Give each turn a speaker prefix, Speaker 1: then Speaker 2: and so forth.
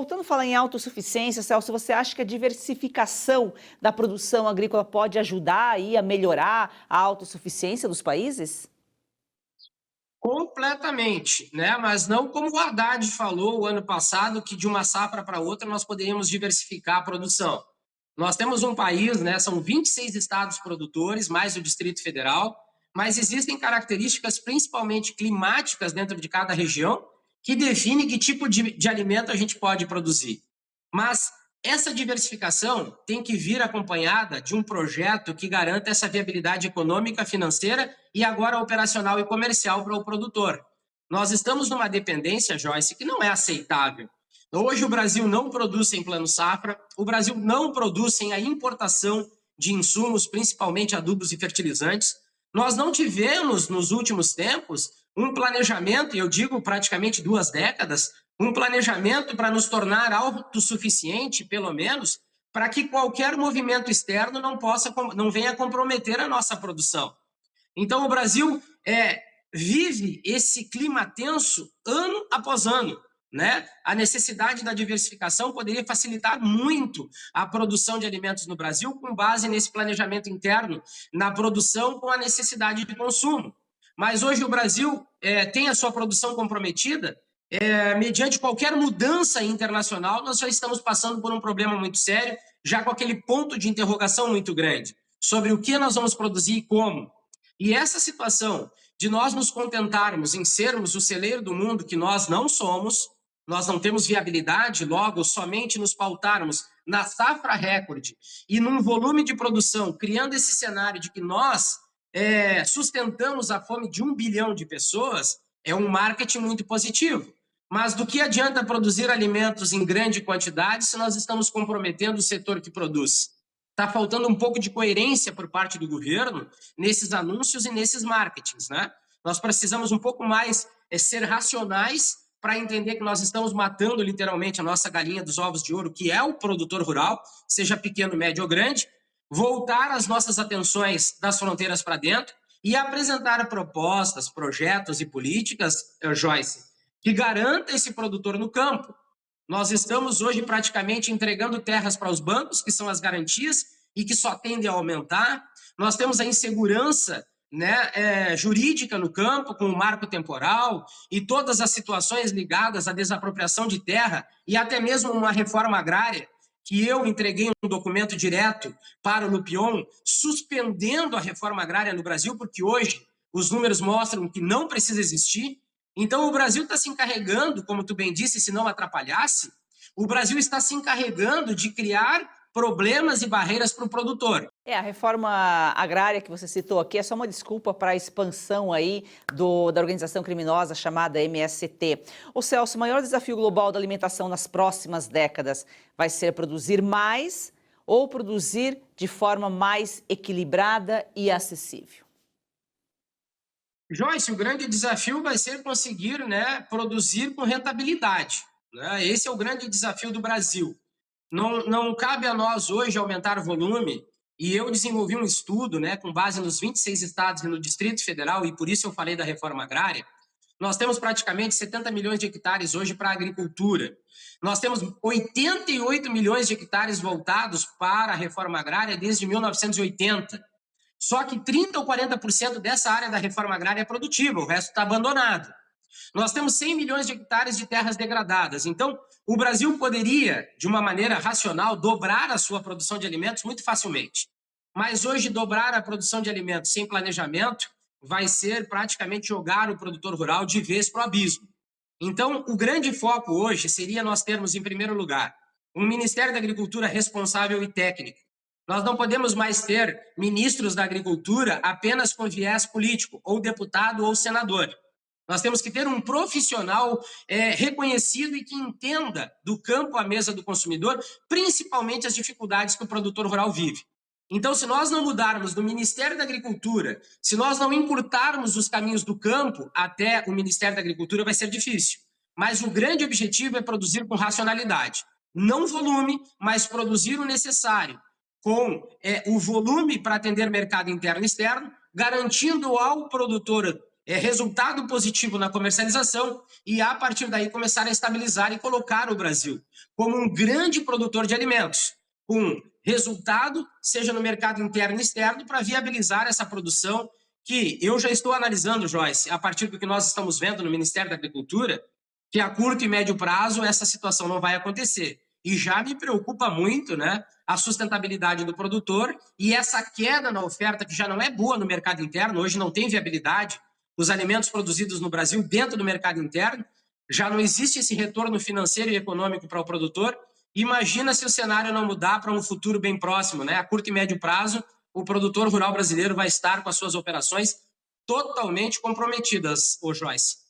Speaker 1: voltando a falar em autossuficiência, Celso, você acha que a diversificação da produção agrícola pode ajudar aí a melhorar a autossuficiência dos países?
Speaker 2: Completamente, né? Mas não como o Haddad falou o ano passado, que de uma safra para outra nós poderíamos diversificar a produção. Nós temos um país, né? São 26 estados produtores, mais o Distrito Federal, mas existem características principalmente climáticas dentro de cada região que definem que tipo de alimento a gente pode produzir. Mas essa diversificação tem que vir acompanhada de um projeto que garanta essa viabilidade econômica, financeira e agora operacional e comercial para o produtor. Nós estamos numa dependência, Joyce, que não é aceitável. Hoje o Brasil não produz em plano safra, o Brasil não produz sem a importação de insumos, principalmente adubos e fertilizantes. Nós não tivemos, nos últimos tempos, um planejamento, e eu digo praticamente 2 décadas, um planejamento para nos tornar autossuficiente, pelo menos, para que qualquer movimento externo não venha comprometer a nossa produção. Então, o Brasil vive esse clima tenso ano após ano, né? A necessidade da diversificação poderia facilitar muito a produção de alimentos no Brasil com base nesse planejamento interno, na produção com a necessidade de consumo. Mas hoje o Brasil tem a sua produção comprometida, mediante qualquer mudança internacional, nós já estamos passando por um problema muito sério, já com aquele ponto de interrogação muito grande, sobre o que nós vamos produzir e como. E essa situação de nós nos contentarmos em sermos o celeiro do mundo, que nós não somos, nós não temos viabilidade, logo, somente nos pautarmos na safra recorde e num volume de produção, criando esse cenário de que nós sustentamos a fome de 1 bilhão de pessoas, é um marketing muito positivo. Mas do que adianta produzir alimentos em grande quantidade se nós estamos comprometendo o setor que produz? Está faltando um pouco de coerência por parte do governo nesses anúncios e nesses marketings, né? Nós precisamos um pouco mais ser racionais para entender que nós estamos matando literalmente a nossa galinha dos ovos de ouro, que é o produtor rural, seja pequeno, médio ou grande, voltar as nossas atenções das fronteiras para dentro e apresentar propostas, projetos e políticas, Joyce, que garanta esse produtor no campo. Nós estamos hoje praticamente entregando terras para os bancos, que são as garantias, e que só tendem a aumentar. Nós temos a insegurança, né, jurídica no campo, com o marco temporal e todas as situações ligadas à desapropriação de terra e até mesmo uma reforma agrária, que eu entreguei um documento direto para o Lupion, suspendendo a reforma agrária no Brasil, porque hoje os números mostram que não precisa existir. Então, o Brasil está se encarregando, como tu bem disse, se não atrapalhasse, o Brasil está se encarregando de criar problemas e barreiras para o produtor.
Speaker 1: A reforma agrária que você citou aqui é só uma desculpa para a expansão aí da organização criminosa chamada MST. Ô Celso, o maior desafio global da alimentação nas próximas décadas vai ser produzir mais ou produzir de forma mais equilibrada e acessível?
Speaker 2: Joyce, o grande desafio vai ser conseguir, né, produzir com rentabilidade, né? Esse é o grande desafio do Brasil. Não cabe a nós hoje aumentar o volume, e eu desenvolvi um estudo, né, com base nos 26 estados e no Distrito Federal, e por isso eu falei da reforma agrária. Nós temos praticamente 70 milhões de hectares hoje para a agricultura. Nós temos 88 milhões de hectares voltados para a reforma agrária desde 1980. Só que 30% ou 40% dessa área da reforma agrária é produtiva, o resto está abandonado. Nós temos 100 milhões de hectares de terras degradadas. Então, o Brasil poderia, de uma maneira racional, dobrar a sua produção de alimentos muito facilmente. Mas hoje, dobrar a produção de alimentos sem planejamento vai ser praticamente jogar o produtor rural de vez para o abismo. Então, o grande foco hoje seria nós termos, em primeiro lugar, um Ministério da Agricultura responsável e técnico. Nós não podemos mais ter ministros da agricultura apenas com viés político, ou deputado ou senador. Nós temos que ter um profissional reconhecido e que entenda do campo à mesa do consumidor, principalmente as dificuldades que o produtor rural vive. Então, se nós não mudarmos do Ministério da Agricultura, se nós não encurtarmos os caminhos do campo até o Ministério da Agricultura, vai ser difícil. Mas o grande objetivo é produzir com racionalidade. Não volume, mas produzir o necessário, com o volume para atender mercado interno e externo, garantindo ao produtor resultado positivo na comercialização e, a partir daí, começar a estabilizar e colocar o Brasil como um grande produtor de alimentos, com resultado, seja no mercado interno e externo, para viabilizar essa produção que eu já estou analisando, Joyce, a partir do que nós estamos vendo no Ministério da Agricultura, que a curto e médio prazo essa situação não vai acontecer. E já me preocupa muito, né, a sustentabilidade do produtor e essa queda na oferta que já não é boa no mercado interno, hoje não tem viabilidade, os alimentos produzidos no Brasil dentro do mercado interno, já não existe esse retorno financeiro e econômico para o produtor. Imagina se o cenário não mudar para um futuro bem próximo, né? A curto e médio prazo, o produtor rural brasileiro vai estar com as suas operações totalmente comprometidas, ô Joyce.